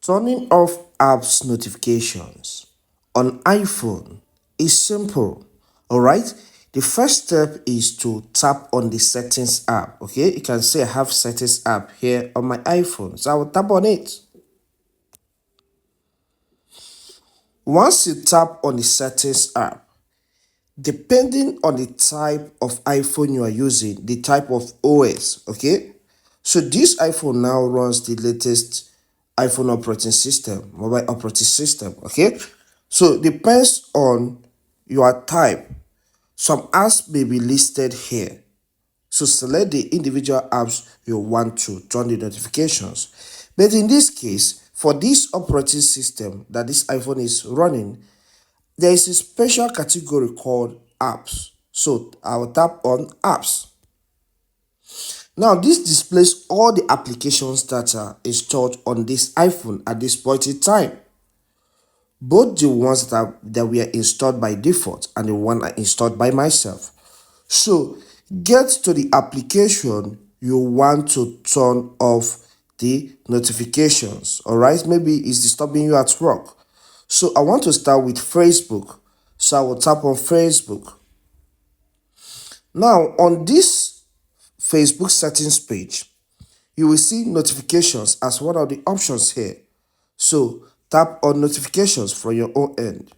Turning off apps notifications on iPhone is simple. All right. The first step is to tap on the settings app. Okay, you can see I have settings app here on my iPhone, so I will tap on it. Once you tap on the settings app, depending on the type of iPhone you are using, the type of OS, okay? So this iPhone now runs the latest iPhone operating system, mobile operating system, okay? So depends on your type. Some apps may be listed here. So select the individual apps you want to turn the notifications. But in this case, for this operating system that this iPhone is running, there is a special category called apps. So I will tap on apps. Now this displays all the applications that are installed on this iPhone at this point in time. Both the ones that were installed by default and the one I installed by myself. So get to the application you want to turn off the notifications. All right, maybe it's disturbing you at work. So I want to start with Facebook. So I will tap on Facebook. Now on this Facebook settings page, you will see notifications as one of the options here. So tap on notifications from your own end.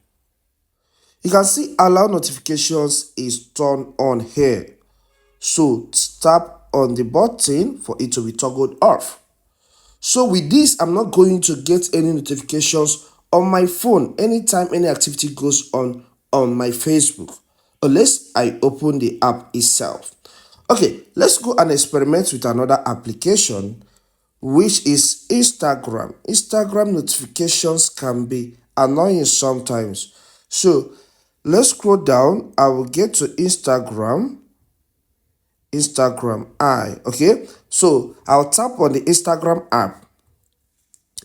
You can see allow notifications is turned on here. So tap on the button for it to be toggled off. So with this, I'm not going to get any notifications on my phone anytime any activity goes on my Facebook, unless I open the app itself. Okay, let's go and experiment with another application, which is Instagram. Instagram notifications can be annoying sometimes. So let's scroll down. I will get to Instagram. Okay, so I'll tap on the Instagram app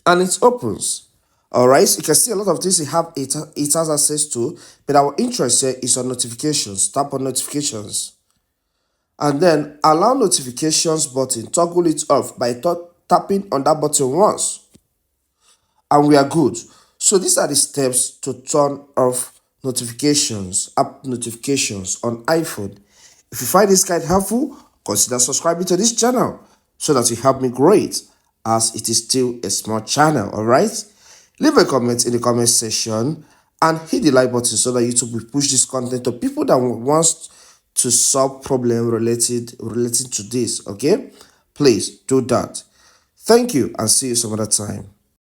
and it opens. All right, so you can see a lot of things it has access to, but our interest here is on notifications. Tap on notifications and then allow notifications button, toggle it off by tapping on that button once, and we are good. So these are the steps to turn off notifications, app notifications on iPhone. If you find this guide helpful, consider subscribing to this channel so that you help me grow it, as it is still a small channel. All right, leave a comment in the comment section and hit the like button so that YouTube will push this content to people that wants to solve problem relating to this. Okay, please do that. Thank you and see you some other time.